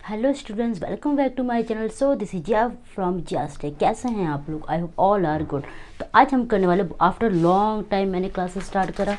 Hello students, welcome back to my channel. So this is Jiya from Jiastech. कैसे हैं आप लोग? I hope all are good. तो आज हम करने वाले, आफ्टर लॉन्ग टाइम मैंने क्लासेस स्टार्ट करा,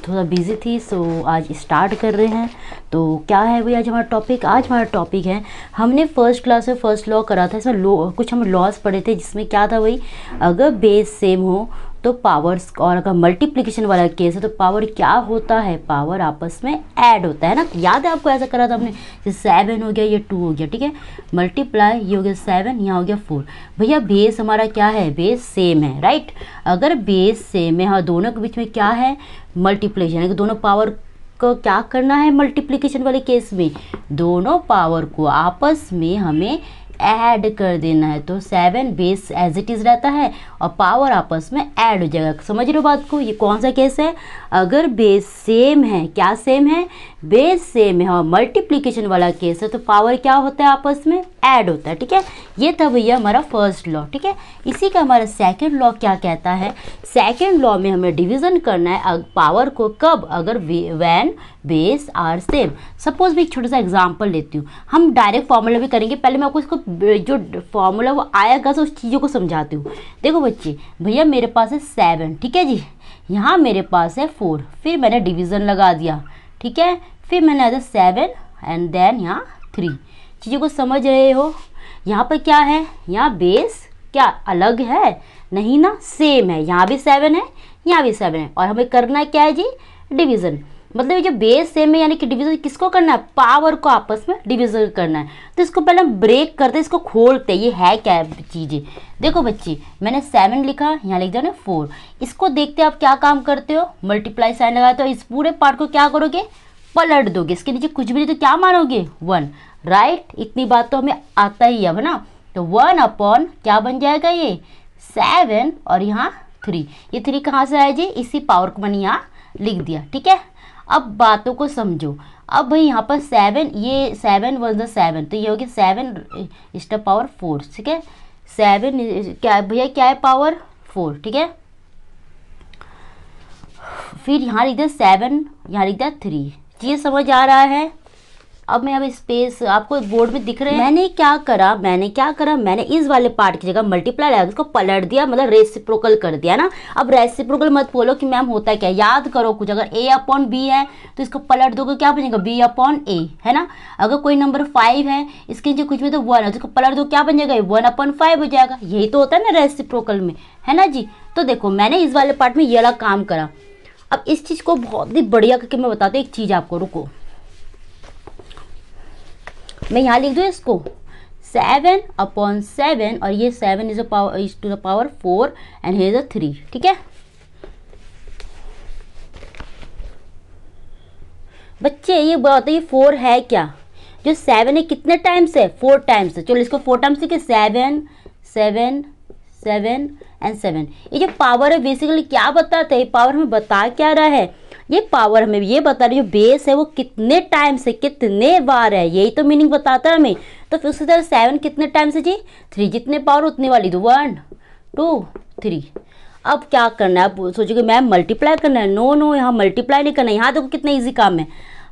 थोड़ा बिजी थी, सो आज स्टार्ट कर रहे हैं। तो क्या है भाई आज हमारा टॉपिक है, हमने फर्स्ट क्लास में फर्स्ट लॉ करा था। इसमें कुछ हम लॉस पढ़े थे, जिसमें क्या था भाई, अगर बेस सेम हो तो पावर्स, और अगर मल्टीप्लिकेशन वाला केस है तो पावर क्या होता है, पावर आपस में ऐड होता है ना। याद है आपको? ऐसा करा था हमने, जैसे 7 हो गया, ये 2 हो गया, ठीक है, मल्टीप्लाई, ये हो गया 7, यहाँ हो गया 4। भैया बेस हमारा क्या है, बेस सेम है, राइट। अगर बेस सेम है, हाँ, दोनों के बीच में क्या है, मल्टीप्लिकेशन है। दोनों पावर को क्या करना है, मल्टीप्लिकेशन वाले केस में दोनों पावर को आपस में हमें ऐड कर देना है। तो 7 बेस एज इट इज़ रहता है और पावर आपस में ऐड हो जाएगा। समझ रहे हो बात को? ये कौन सा केस है? अगर बेस सेम है, क्या सेम है, बेस सेम है और मल्टीप्लिकेशन वाला केस है, तो पावर क्या होता है, आपस में ऐड होता है, ठीक है। ये था भैया हमारा फर्स्ट लॉ, ठीक है। इसी का हमारा सेकेंड लॉ क्या कहता है, सेकेंड लॉ में हमें डिवीजन करना है पावर को, कब, अगर when base are same. Suppose मैं एक छोटा सा एग्जांपल लेती हूँ, हम डायरेक्ट फॉर्मूला भी करेंगे, पहले मैं आपको इसको जो फॉर्मूला वो आएगा तो उस चीज़ों को समझाती हूँ। देखो बच्चे, भैया मेरे पास है 7, ठीक है जी, यहाँ मेरे पास है 4, फिर मैंने डिवीज़न लगा दिया, ठीक है, फिर मैंने आया 7 एंड देन यहाँ 3। चीज़ों को समझ रहे हो? यहाँ पर क्या है, यहाँ बेस क्या अलग है, नहीं ना, सेम है। यहाँ भी 7 है, यहाँ भी 7 है, और हमें करना क्या है जी, डिवीज़न। मतलब ये जो बेस सेम है, यानी कि डिवीजन किसको करना है, पावर को आपस में डिवीजन करना है। तो इसको पहले हम ब्रेक करते हैं, इसको खोलते हैं, ये है क्या चीज़ें। देखो बच्चे, मैंने 7 लिखा, यहाँ लिख दिया ना 4। इसको देखते आप क्या काम करते हो, मल्टीप्लाई साइन लगाते हो, इस पूरे पार्ट को क्या करोगे, पलट दोगे, इसके नीचे कुछ भी नहीं तो क्या मानोगे, 1, राइट। इतनी बात तो हमें आता ही है ना। तो 1 अपॉन क्या बन जाएगा, ये 7 और यहाँ 3। ये 3 कहाँ से आया जी, इसी पावर को मैंने यहाँ लिख दिया, ठीक है। अब बातों को समझो। अब भाई यहाँ पर 7, ये 7 × 7, तो ये हो गया 7 पावर 4, ठीक है। 7 क्या भैया, क्या है, पावर 4, ठीक है। फिर यहाँ लिख दिया 7, यहाँ लिख दिया 3। ये समझ आ रहा है? अब मैं अब स्पेस आपको बोर्ड में दिख रहे हैं। मैंने क्या करा, मैंने इस वाले पार्ट की जगह मल्टीप्लाई लगा, उसको पलट दिया, मतलब रेसिप्रोकल कर दिया ना। अब रेसिप्रोकल मत बोलो कि मैम होता है क्या, याद करो कुछ। अगर a अपॉन b है तो इसको पलट दोगे, क्या बनेगा, b अपॉन a, है ना। अगर कोई नंबर 5 है, इसके नीचे कुछ भी तो 1 है, तो इसको पलट दो, क्या बन जाएगा, 1 अपॉन 5 हो जाएगा। यही तो होता है ना रेसिप्रोकल में, है ना जी। तो देखो, मैंने इस वाले पार्ट में ये वाला काम करा। अब इस चीज़ को बहुत ही बढ़िया करके मैं बताती हूँ एक चीज़ आपको, रुको। मैं यहाँ लिख दूँ इसको 7 अपॉन 7, और ये 7 is to the power 4 and here is 3, ठीक है। बच्चे ये बताइए 4 है क्या, जो 7 है कितने टाइम्स है, 4 टाइम्स है। चलो इसको 4 टाइम्स लिखे, 7 7 7 एंड 7। ये जो पावर है बेसिकली क्या बताता है, पावर हमें बता क्या रहा है, ये पावर हमें ये बता रही है जो बेस है वो कितने टाइम से, कितने बार है, यही तो मीनिंग बताता है हमें। तो फिर उसकी तरह 7 कितने टाइम से जी, 3, जितने पावर उतने वाली, तो 1 2 3। अब क्या करना है, आप सोचोगे मैम मल्टीप्लाई करना है, नो, यहाँ मल्टीप्लाई नहीं करना है। यहाँ देखो कितना ईजी काम है,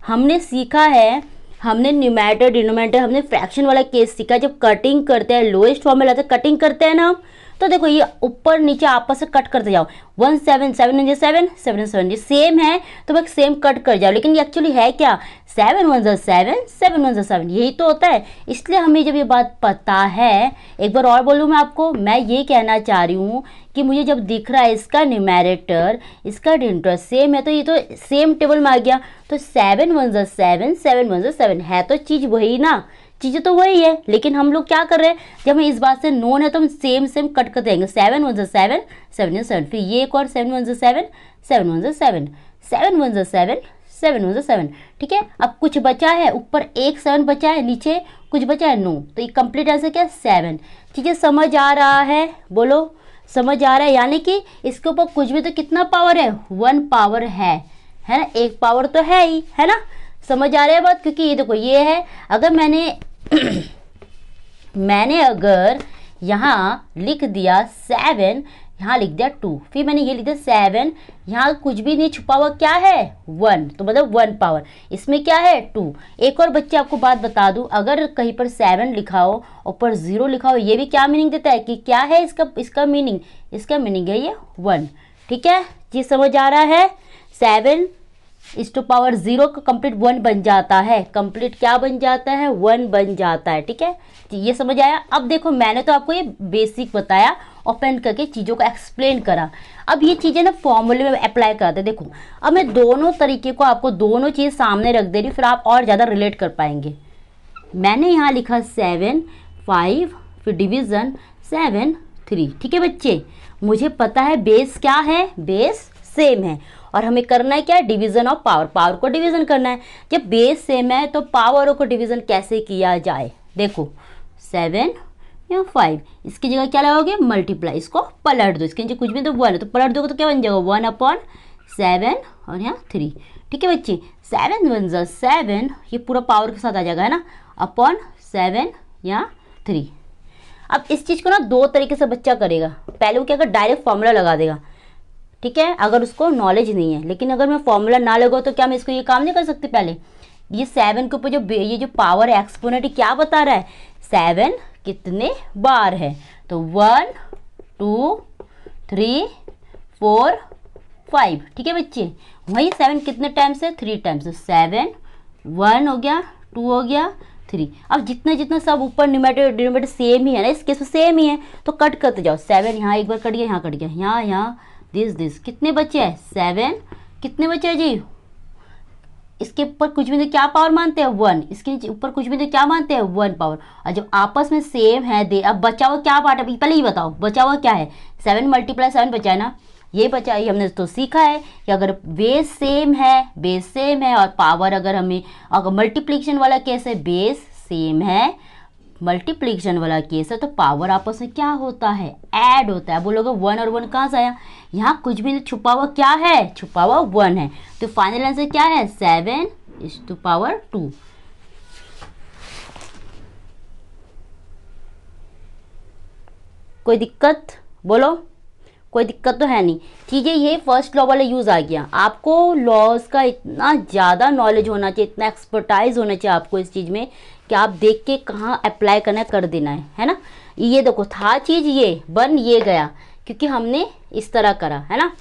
हमने सीखा है, हमने न्यूमरेटर डिनोमिनेटर, हमने फ्रैक्शन वाला केस सीखा। जब कटिंग करते हैं, लोएस्ट फॉर्म में लाते हैं, कटिंग करते हैं ना, तो देखो ये ऊपर नीचे आपस से कट करते जाओ, 1 7 7 7 7 7, ये सेम है तो बस सेम कट कर जाओ। लेकिन ये एक्चुअली है क्या, 7 1 7 7 1 7, यही तो होता है। इसलिए हमें जब ये बात पता है, एक बार और बोलूँ मैं आपको, मैं ये कहना चाह रही हूँ कि मुझे जब दिख रहा है इसका न्यूमरेटर, इसका डिनोमिनेटर सेम है, तो ये तो सेम टेबल में आ गया। तो 7 1 7 7 1 7 है तो चीज़ वही ना, चीज़ें तो वही है। लेकिन हम लोग क्या कर रहे हैं, जब हमें इस बात से नोन है तो हम सेम कट कर देंगे, 7 1 7 7 7, फिर ये एक और 7 1 7 7 1 7 7 1 7 7 1 7, ठीक है। अब कुछ बचा है, ऊपर एक 7 बचा है, नीचे कुछ बचा है, नो, तो ये कंप्लीट आंसर क्या है, 7। चीज़ें समझ आ रहा है, बोलो समझ आ रहा है। यानी कि इसके ऊपर कुछ भी तो कितना पावर है, 1 पावर है ना, एक पावर तो है ही, है ना। समझ आ रहा है बात? क्योंकि ये देखो ये है, अगर मैंने अगर यहाँ लिख दिया 7, यहाँ लिख दिया 2, फिर मैंने ये लिख दिया 7, यहाँ कुछ भी नहीं छुपा हुआ, क्या है 1, तो मतलब 1 पावर, इसमें क्या है 2। एक और बच्चे आपको बात बता दूं, अगर कहीं पर 7 लिखा हो ऊपर 0 लिखा हो, ये भी क्या मीनिंग देता है कि क्या है इसका मीनिंग है ये 1। ठीक है, ये समझ आ रहा है। 7 इस टू पावर 0 का कंप्लीट 1 बन जाता है, कंप्लीट क्या बन जाता है 1 बन जाता है। ठीक है, ये समझ आया। अब देखो मैंने तो आपको ये बेसिक बताया, ओपन करके चीज़ों को एक्सप्लेन करा। अब ये चीज़ें ना फॉर्मूले में अप्लाई कराते हैं। देखो अब मैं दोनों तरीके को आपको दोनों चीज़ सामने रख दे रही हूँ, फिर आप और ज़्यादा रिलेट कर पाएंगे। मैंने यहाँ लिखा 7 5, फिर डिवीज़न 7 3। ठीक है बच्चे, मुझे पता है बेस क्या है, बेस सेम है, और हमें करना है क्या, डिवीजन ऑफ पावर, पावर को डिवीजन करना है। जब बेस सेम है तो पावरों को डिवीजन कैसे किया जाए, देखो 7 या 5, इसकी जगह क्या लगाओगे मल्टीप्लाई, इसको पलट दो, इसके नीचे कुछ भी तो 1 है तो पलट दोगे तो क्या बन जाएगा 1/7 और यहाँ 3। ठीक है बच्चे, 7 1 जा 7, ये पूरा पावर के साथ आ जाएगा है ना, अपॉन 7 या 3। अब इस चीज़ को ना दो तरीके से बच्चा करेगा। पहले वो क्या कर डायरेक्ट फॉर्मूला लगा देगा, ठीक है, अगर उसको नॉलेज नहीं है। लेकिन अगर मैं फॉर्मूला ना लगाऊँ तो क्या मैं इसको ये काम नहीं कर सकती। पहले ये 7 के ऊपर जो पावर है एक्सपोनेंट क्या बता रहा है, 7 कितने बार है, तो 1 2 3 4 5। ठीक है बच्चे, वही 7 कितने टाइम्स है 3 टाइम्स, 7 1 हो गया, 2 हो गया, 3। अब जितना जितना सब ऊपर न्यूमरेटर डिनोमिनेटर सेम ही है ना, इस केस में सेम ही है तो कट करते जाओ। 7 यहाँ एक बार कट गया, यहाँ कट गया, यहाँ दिस कितने बचे हैं 7, कितने बचे हैं जी, इसके ऊपर कुछ भी तो क्या पावर मानते हैं 1, इसके नीचे ऊपर कुछ भी तो क्या मानते हैं 1 पावर। और जब आपस में सेम है दे, अब बचा हुआ क्या पार्ट है पहले ही बताओ, बचा हुआ क्या है 7 × 7 बचा है ना, ये बचा है। हमने तो सीखा है कि अगर बेस सेम है और पावर अगर मल्टीप्लिकेशन वाला केस है बेस सेम है, मल्टीप्लिकेशन वाला केस है तो पावर आपस में क्या होता है ऐड होता है। बोलोगे 1 और 1 कहाँ से आया, यहाँ कुछ भी छुपा हुआ क्या है, छुपा हुआ 1 है। तो फाइनल आंसर क्या है 7/2। कोई दिक्कत बोलो, कोई दिक्कत तो है नहीं। चीज़ें ये फर्स्ट लॉ वाला यूज़ आ गया। आपको लॉज का इतना ज़्यादा नॉलेज होना चाहिए, इतना एक्सपर्टाइज होना चाहिए आपको इस चीज़ में कि आप देख के कहाँ अप्लाई करना कर देना है ना। ये देखो था चीज़, ये बन ये गया क्योंकि हमने इस तरह करा है ना।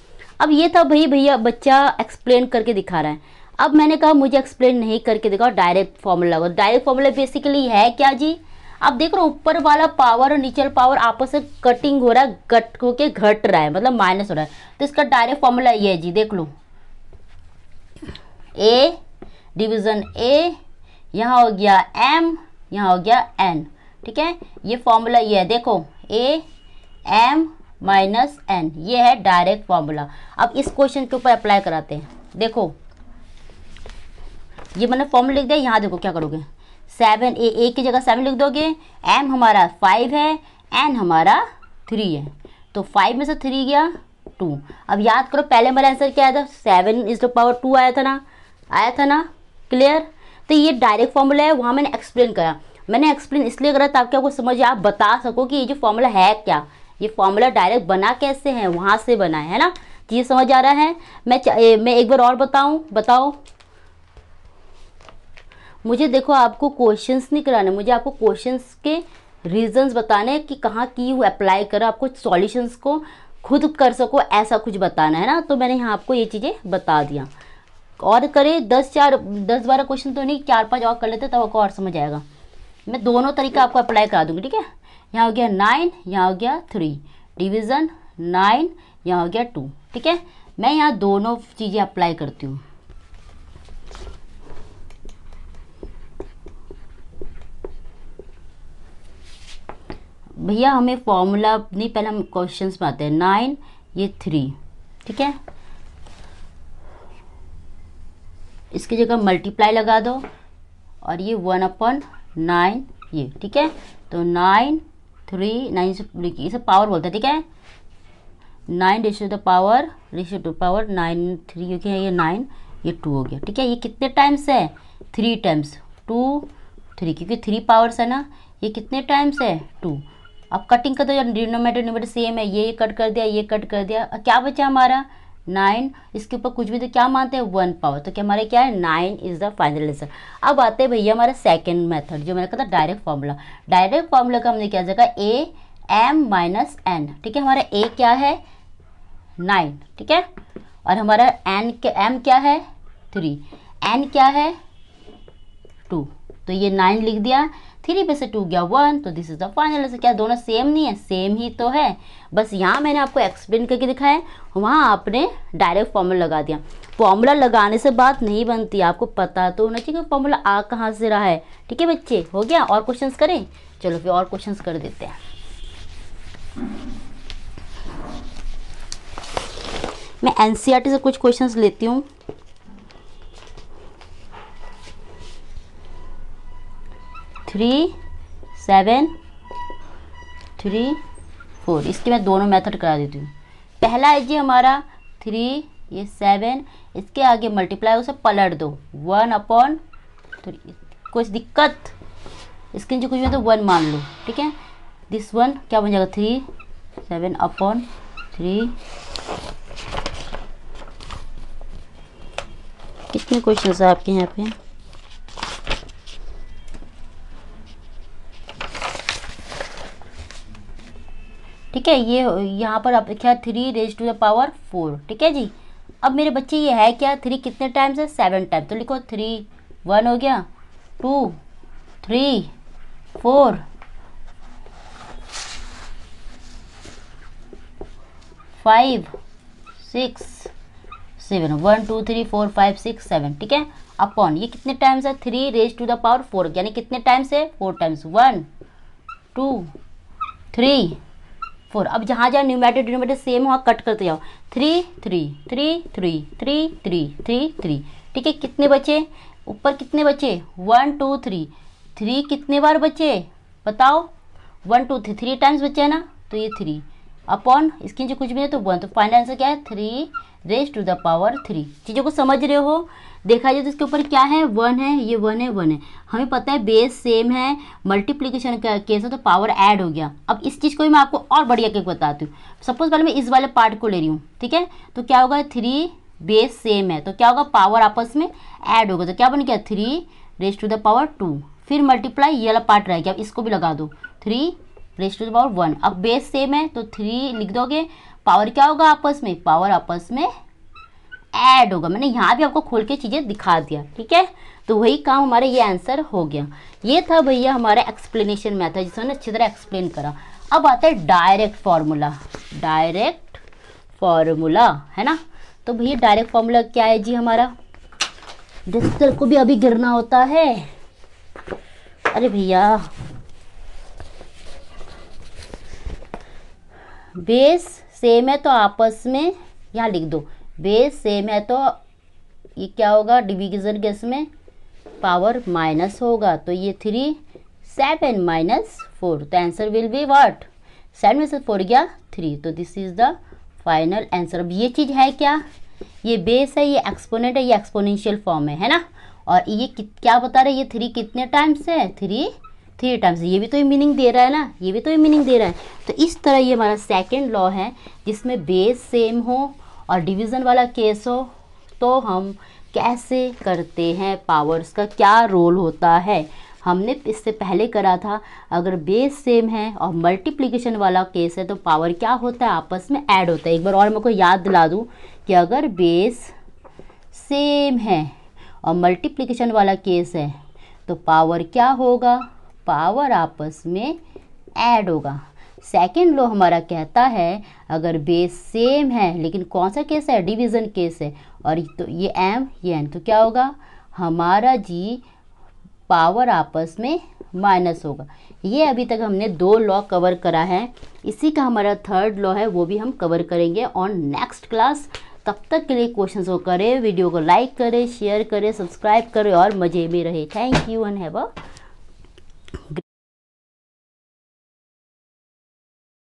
अब ये था भैया बच्चा एक्सप्लेन करके दिखा रहा है। अब मैंने कहा मुझे एक्सप्लेन नहीं करके दिखाओ, डायरेक्ट फॉर्मूला लगाओ। डायरेक्ट फॉर्मूला बेसिकली है क्या जी, अब देख रहे हो ऊपर वाला पावर और नीचे पावर आपस में कटिंग हो रहा है, घट होके घट रहा है, मतलब माइनस हो रहा है। तो इसका डायरेक्ट फॉर्मूला ये है जी, देख लो ए डिवीजन ए, यहाँ हो गया m, यहाँ हो गया n। ठीक है, ये फॉर्मूला ये है, देखो a m माइनस n, ये है डायरेक्ट फॉर्मूला। अब इस क्वेश्चन के ऊपर अप्लाई कराते हैं। देखो ये मैंने फॉर्मूला लिख दिया, यहाँ देखो क्या करोगे 7 a की जगह 7 लिख दोगे, m हमारा 5 है, n हमारा 3 है, तो 5 में से 3 गया 2। अब याद करो पहले मेरा आंसर क्या आया था 7/2 आया था ना, क्लियर। तो ये डायरेक्ट फॉर्मूला है, वहाँ मैंने एक्सप्लेन करा। मैंने एक्सप्लेन इसलिए करा ताकि आपको समझ आप बता सको कि ये जो फॉर्मूला है क्या, ये फॉर्मूला डायरेक्ट बना कैसे है, वहाँ से बना है ना। ये समझ आ रहा है। मैं एक बार और बताओ मुझे। देखो आपको क्वेश्चंस नहीं कराने, मुझे आपको क्वेश्चंस के रीजंस बताने कि कहाँ की अप्लाई करो, आपको सॉल्यूशंस को खुद कर सको, ऐसा कुछ बताना है ना। तो मैंने यहाँ आपको ये चीज़ें बता दिया। और करे 10-12 क्वेश्चन तो नहीं, 4-5 और कर लेते तब आपको और समझ आएगा। मैं दोनों तरीका आपको अप्लाई करा दूंगी। ठीक है, यहाँ हो गया 9, यहाँ हो गया 3, डिवीज़न 9, यहाँ हो गया 2। ठीक है, मैं यहाँ दोनों चीज़ें अप्लाई करती हूँ। भैया हमें फॉर्मूला नहीं, पहले हम क्वेश्चंस में आते हैं। 9 ये 3, ठीक है, इसकी जगह मल्टीप्लाई लगा दो और ये 1/9 ये, ठीक है। तो 9 3 9 से इसे पावर बोलते हैं, ठीक है। 9 रेशियो टू पावर 9 3 हो गया, ये 9 ये 2 हो गया, ठीक है। ये कितने टाइम्स है 3 टाइम्स, 2 3, क्योंकि 3 पावर्स है ना। ये कितने टाइम्स है 2, अब कटिंग कर दो, डिनोमिनेटर न्यूमरेटर सेम है, ये कट कर दिया, ये कट कर दिया, क्या बचा हमारा 9। इसके ऊपर कुछ भी तो क्या मानते हैं 1 पावर, तो क्या हमारे क्या है 9 इज द फाइनल आंसर। अब आते हैं भैया हमारा सेकंड मेथड, जो मैंने कहा था डायरेक्ट फार्मूला। डायरेक्ट फार्मूला का हमने क्या जगह ए m माइनस एन, ठीक है। हमारा a क्या है 9, ठीक है, और हमारा m क्या है 3, n क्या है 2, तो ये 9 लिख दिया, 3 पे से 2 गया 1, तो this is the final answer. क्या दोनों सेम नहीं है, सेम ही तो है, बस यहाँ मैंने आपको एक्सप्लेन करके दिखाया, वहाँ आपने डायरेक्ट फॉर्मूला लगा दिया। फॉर्मूला लगाने से बात नहीं बनती, आपको पता तो होना चाहिए कि फॉर्मूला आ कहाँ से रहा है, ठीक है बच्चे। हो गया, और क्वेश्चंस करें, चलो फिर और क्वेश्चंस कर देते हैं। मैं एनसीईआरटी से कुछ क्वेश्चंस लेती हूँ। थ्री 7 3 4, इसके मैं दोनों मेथड करा देती हूँ। पहला है जी हमारा 3, ये 7, इसके आगे मल्टीप्लाई उसे पलट दो 1/3, कुछ दिक्कत, इसके नीचे कुछ भी तो 1 मान लो, ठीक है। दिस 1 क्या बन जाएगा 3 7/3। कितने क्वेश्चन है आपके यहाँ पे, ठीक है। ये यहाँ पर आप क्या 3 रेज टू द पावर 4, ठीक है जी। अब मेरे बच्चे ये है क्या 3 कितने टाइम्स है 7 टाइम, तो लिखो 3 1 हो गया, 2 3 4 5 6 7, 1 2 3 4 5 6 7, ठीक है। अपॉन ये कितने टाइम्स है 3 रेज टू द पावर 4, यानी कितने टाइम्स है 4 टाइम्स, 1 2 3 4। अब जहाँ जहाँ न्यूमरेटर डिनोमिनेटर सेम वहाँ कट करते जाओ, 3 3 3 3 3 3 3 3, ठीक है। कितने बचे ऊपर, कितने बचे 1 2 3, 3 कितने बार बचे बताओ, 1 2 3 टाइम्स बचे है ना, तो ये 3 अपॉन इसके नीचे कुछ भी नहीं तो 1, तो फाइनल आंसर क्या है 3 रेज टू द पावर 3। चीज़ों को समझ रहे हो, देखा जाए तो इसके ऊपर क्या है 1 है, ये 1 है 1 है, हमें पता है बेस सेम है, मल्टीप्लिकेशन का केस है तो पावर ऐड हो गया। अब इस चीज़ को भी मैं आपको और बढ़िया करके बताती हूँ। सपोज पहले मैं इस वाले पार्ट को ले रही हूँ, ठीक है, तो क्या होगा 3 बेस सेम है तो क्या होगा पावर आपस में ऐड होगा, तो क्या बन गया 3 रेज टू द पावर 2, फिर मल्टीप्लाई ये वाला पार्ट रह गया, अब इसको भी लगा दो 3 रेज टू द पावर 1। अब बेस सेम है तो 3 लिख दोगे, पावर क्या होगा आपस में, पावर आपस में ऐड होगा। मैंने यहाँ भी आपको खोल के चीज़ें दिखा दिया, ठीक है, तो वही काम हमारा ये आंसर हो गया। ये था भैया हमारा एक्सप्लेनेशन मेथड, जिसमें अच्छी तरह एक्सप्लेन करा। अब आता है डायरेक्ट फार्मूला। डायरेक्ट फार्मूला है ना, तो भैया डायरेक्ट फार्मूला क्या है जी हमारा, डिस्टर को भी अभी गिरना होता है, अरे भैया बेस सेम है तो आपस में यहाँ लिख दो, बेस सेम है तो ये क्या होगा डिवीजन केस में पावर माइनस होगा, तो ये 3 7 माइनस 4, तो आंसर विल बी व्हाट 7 में से 4 गया 3, तो this is the final answer. अब ये चीज़ है क्या, ये बेस है, ये एक्सपोनेंट है, ये एक्सपोनेंशियल फॉर्म है ना, और ये क्या बता रहा है, ये 3 कितने टाइम्स है 3 टाइम्स, ये भी तो ये मीनिंग दे रहा है ना, ये भी तो ये मीनिंग दे रहा है। तो इस तरह ये हमारा सेकेंड लॉ है, जिसमें बेस सेम हो और डिवीज़न वाला केस हो, तो हम कैसे करते हैं, पावर्स का क्या रोल होता है। हमने इससे पहले करा था, अगर बेस सेम है और मल्टीप्लिकेशन वाला केस है तो पावर क्या होता है आपस में ऐड होता है। एक बार और मेरे को याद दिला दूँ कि अगर बेस सेम है और मल्टीप्लिकेशन वाला केस है तो पावर क्या होगा, पावर आपस में ऐड होगा। सेकेंड लॉ हमारा कहता है अगर बेस सेम है लेकिन कौन सा केस है, डिवीज़न केस है, और तो ये m ये n, तो क्या होगा हमारा जी पावर आपस में माइनस होगा। ये अभी तक हमने 2 लॉ कवर करा है, इसी का हमारा थर्ड लॉ है, वो भी हम कवर करेंगे ऑन नेक्स्ट क्लास। तब तक के लिए क्वेश्चंस को करें, वीडियो को लाइक करें, शेयर करें, सब्सक्राइब करें और मज़े में रहे। Thank you and have a